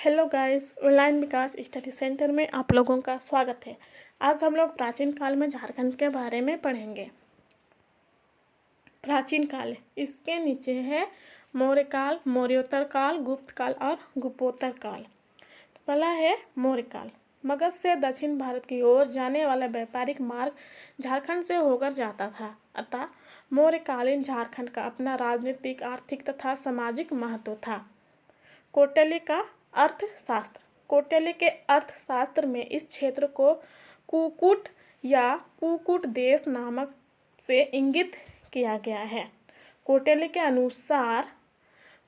Hello guys, online विकास study centre में आप लोगों का स्वागत है। आज हम लोग प्राचीन काल में झारखंड के बारे में पढ़ेंगे। प्राचीन काल, इसके नीचे है मौर्य काल, मौर्योत्तर काल, गुप्त काल और गुप्तोत्तर काल। तो पहला है मौर्य काल। मगध से दक्षिण भारत की ओर जाने वाला व्यापारिक मार्ग झारखंड से होकर जाता था। अतः मौर्यकालीन झारखंड का अपना राजनीतिक, आर्थिक तथा सामाजिक महत्व था। कौटिल्य का अर्थशास्त्र। कौटिल्य के अर्थशास्त्र में इस क्षेत्र को कुकुट या कुकुट देश नामक से इंगित किया गया है। कौटिल्य के अनुसार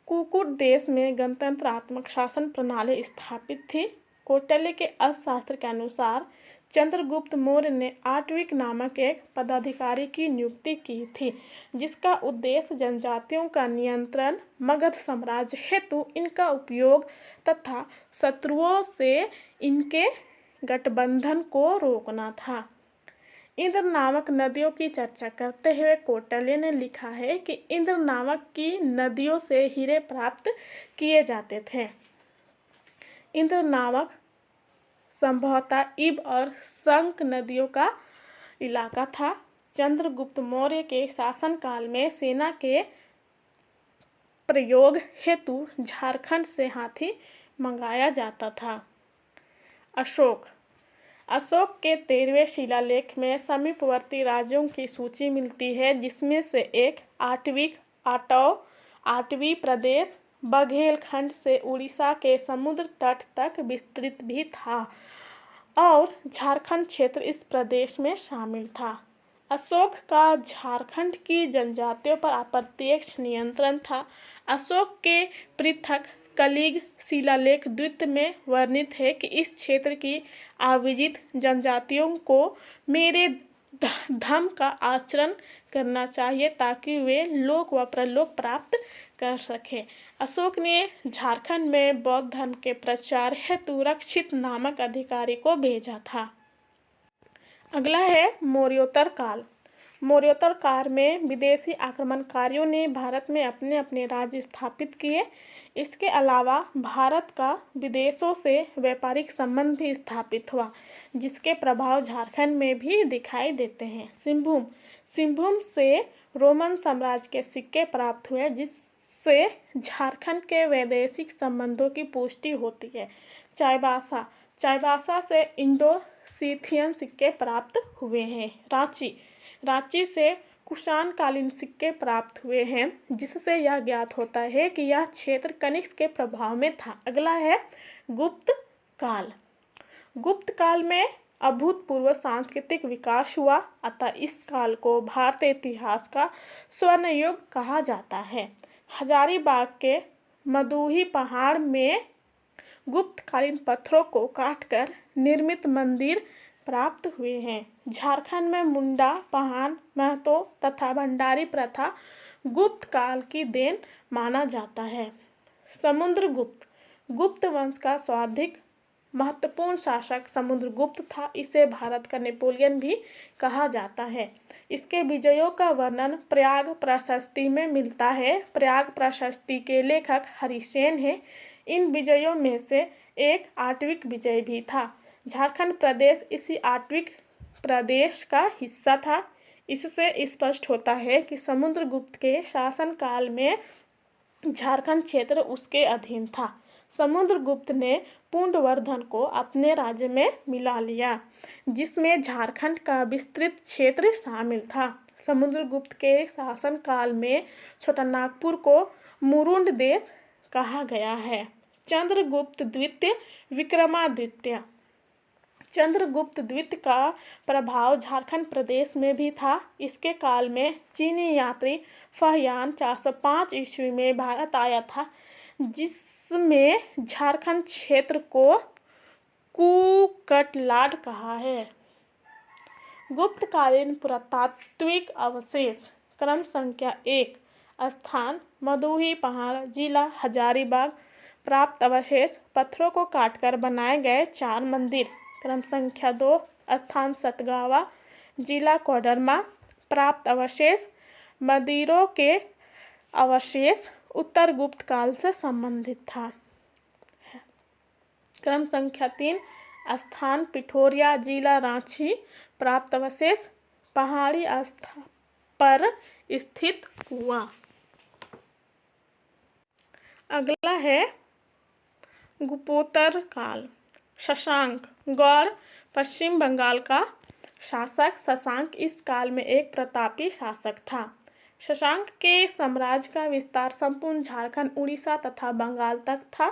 कुकुट देश में गणतंत्रात्मक शासन प्रणाली स्थापित थी। कौटिल्य के अर्थशास्त्र के अनुसार चंद्रगुप्त मौर्य ने आट्विक नामक एक पदाधिकारी की नियुक्ति की थी, जिसका उद्देश्य जनजातियों का नियंत्रण, मगध साम्राज्य हेतु इनका उपयोग तथा शत्रुओं से इनके गठबंधन को रोकना था। इंद्र नामक नदियों की चर्चा करते हुए कौटिल्य ने लिखा है कि इंद्र नामक की नदियों से हीरे प्राप्त किए जाते थे। इंद्र नामक संभवतः इब और शंख नदियों का इलाका था। चंद्रगुप्त मौर्य के शासनकाल में सेना के प्रयोग हेतु झारखंड से हाथी मंगाया जाता था। अशोक के 13वें शिलालेख में समीपवर्ती राज्यों की सूची मिलती है, जिसमें से एक आटवी प्रदेश बघेलखंड से उड़ीसा के समुद्र तट तक विस्तृत भी था और झारखंड क्षेत्र इस प्रदेश में शामिल था। अशोक का झारखंड की जनजातियों पर अप्रत्यक्ष नियंत्रण था। अशोक के पृथक कलिंग शिलालेख द्वितीय में वर्णित है कि इस क्षेत्र की अविजित जनजातियों को मेरे धर्म का आचरण करना चाहिए ताकि वे लोक व प्रलोक प्राप्त कर सके। अशोक ने झारखंड में बौद्ध धर्म के प्रचार हेतु रक्षित नामक अधिकारी को भेजा था। अगला है मौर्योत्तर काल। मौर्योत्तर काल में विदेशी आक्रमणकारियों ने भारत में अपने अपने राज्य स्थापित किए। इसके अलावा भारत का विदेशों से व्यापारिक संबंध भी स्थापित हुआ, जिसके प्रभाव झारखंड में भी दिखाई देते हैं। सिंहभूम से रोमन साम्राज्य के सिक्के प्राप्त हुए, जिससे झारखंड के वैदेशिक संबंधों की पुष्टि होती है। चाईबासा से इंडो-सीथियन सिक्के प्राप्त हुए हैं। रांची से कुषाणकालीन सिक्के प्राप्त हुए हैं, जिससे यह ज्ञात होता है कि यह क्षेत्र कनिष्क के प्रभाव में था। अगला है गुप्त काल। गुप्त काल में अभूतपूर्व सांस्कृतिक विकास हुआ, अतः इस काल को भारतीय इतिहास का स्वर्ण युग कहा जाता है। हजारीबाग के मदुही पहाड़ में गुप्तकालीन पत्थरों को काटकर निर्मित मंदिर प्राप्त हुए हैं। झारखंड में मुंडा, पहान, महतो तथा भंडारी प्रथा गुप्त काल की देन माना जाता है। गुप्त वंश का सर्वाधिक महत्वपूर्ण शासक समुद्रगुप्त था। इसे भारत का नेपोलियन भी कहा जाता है। इसके विजयों का वर्णन प्रयाग प्रशस्ति में मिलता है। प्रयाग प्रशस्ति के लेखक हरिसेन हैं। इन विजयों में से एक आट्विक विजय भी था। झारखंड प्रदेश इसी आट्विक प्रदेश का हिस्सा था। इससे स्पष्ट होता है कि समुद्रगुप्त के शासनकाल में झारखंड क्षेत्र उसके अधीन था। समुद्रगुप्त ने पुंडवर्धन को अपने राज्य में मिला लिया, जिसमें झारखंड का विस्तृत क्षेत्र शामिल था। समुद्रगुप्त के शासनकाल में छोटानागपुर को मुरुंड देश कहा गया है। चंद्रगुप्त द्वितीय विक्रमादित्य। चंद्रगुप्त द्वितीय का प्रभाव झारखंड प्रदेश में भी था। इसके काल में चीनी यात्री फाहियान 405 ईस्वी में भारत आया था, जिसमें झारखंड क्षेत्र को कुकटलाड कहा है। गुप्तकालीन पुरातात्विक अवशेष। क्रम संख्या 1 स्थान मदुही पहाड़, जिला हजारीबाग। प्राप्त अवशेष पत्थरों को काटकर बनाए गए 4 मंदिर। क्रम संख्या 2 स्थान सतगावा, जिला कोडरमा। प्राप्त अवशेष मंदिरों के अवशेष उत्तर गुप्त काल से संबंधित था। क्रम संख्या 3, स्थान पिठोरिया, जिला रांची, प्राप्त अवशेष पहाड़ी पर स्थित हुआ। अगला है गुप्तोत्तर काल। शशांक गौड़ पश्चिम बंगाल का शासक। शशांक इस काल में एक प्रतापी शासक था। शशांक के साम्राज्य का विस्तार संपूर्ण झारखंड, उड़ीसा तथा बंगाल तक था।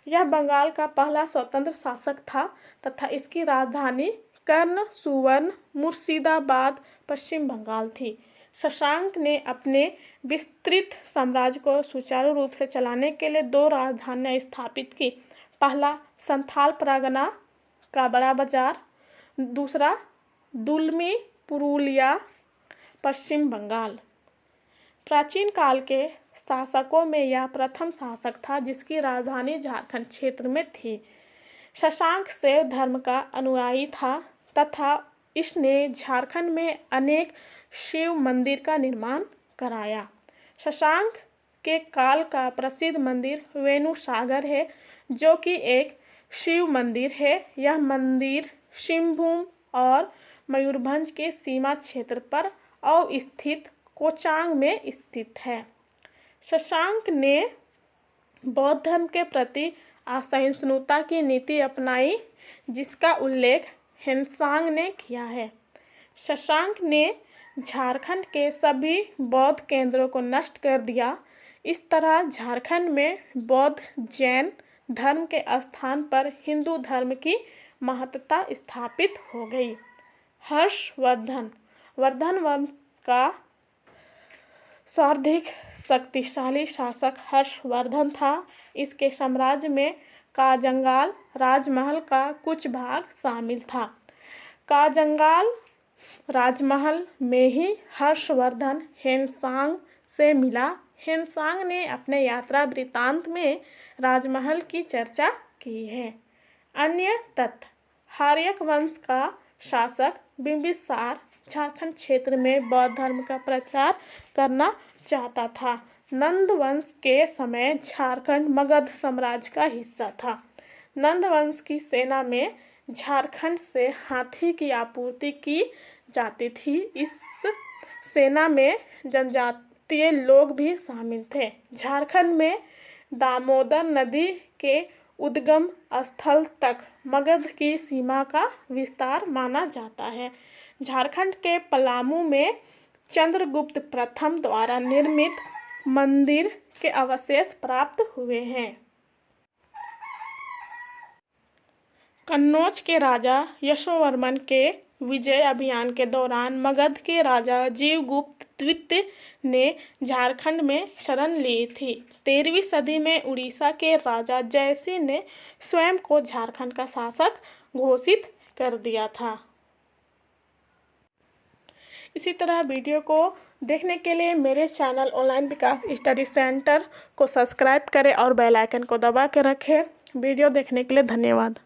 यह बंगाल का पहला स्वतंत्र शासक था तथा इसकी राजधानी कर्ण सुवर्ण मुर्शिदाबाद पश्चिम बंगाल थी। शशांक ने अपने विस्तृत साम्राज्य को सुचारू रूप से चलाने के लिए 2 राजधानियां स्थापित की। पहला संथाल परगना का बड़ा बाजार, दूसरा दुलमी पुरुलिया पश्चिम बंगाल। प्राचीन काल के शासकों में यह प्रथम शासक था जिसकी राजधानी झारखंड क्षेत्र में थी। शशांक शैव धर्म का अनुयायी था तथा इसने झारखंड में अनेक शिव मंदिर का निर्माण कराया। शशांक के काल का प्रसिद्ध मंदिर वेणु सागर है जो कि एक शिव मंदिर है। यह मंदिर सिंहभूम और मयूरभंज के सीमा क्षेत्र पर अवस्थित कोचांग में स्थित है। शशांक ने बौद्ध धर्म के प्रति असहिष्णुता की नीति अपनाई जिसका उल्लेख ह्वेनसांग ने किया है। शशांक ने झारखंड के सभी बौद्ध केंद्रों को नष्ट कर दिया। इस तरह झारखंड में बौद्ध जैन धर्म के स्थान पर हिंदू धर्म की महत्ता स्थापित हो गई। हर्षवर्धन वर्धन वंश का सर्वाधिक शक्तिशाली शासक हर्षवर्धन था। इसके साम्राज्य में कांजंगाल राजमहल का कुछ भाग शामिल था। कांजंगाल राजमहल में ही हर्षवर्धन ह्वेनसांग से मिला। ह्वेनसांग ने अपने यात्रा वृत्तांत में राजमहल की चर्चा की है। अन्य तथ्य हर्यक वंश का शासक बिंबिसार झारखंड क्षेत्र में बौद्ध धर्म का प्रचार करना चाहता था। नंद वंश के समय झारखंड मगध साम्राज्य का हिस्सा था। नंद वंश की सेना में झारखंड से हाथी की आपूर्ति की जाती थी। इस सेना में जनजातीय लोग भी शामिल थे। झारखंड में दामोदर नदी के उद्गम स्थल तक मगध की सीमा का विस्तार माना जाता है। झारखंड के पलामू में चंद्रगुप्त प्रथम द्वारा निर्मित मंदिर के अवशेष प्राप्त हुए हैं। कन्नौज के राजा यशोवर्मन के विजय अभियान के दौरान मगध के राजा जीवगुप्त द्वितीय ने झारखंड में शरण ली थी। 13वीं सदी में उड़ीसा के राजा जयसिंह ने स्वयं को झारखंड का शासक घोषित कर दिया था। इसी तरह वीडियो को देखने के लिए मेरे चैनल ऑनलाइन विकास स्टडी सेंटर को सब्सक्राइब करें और बेल आइकन को दबा के रखें। वीडियो देखने के लिए धन्यवाद।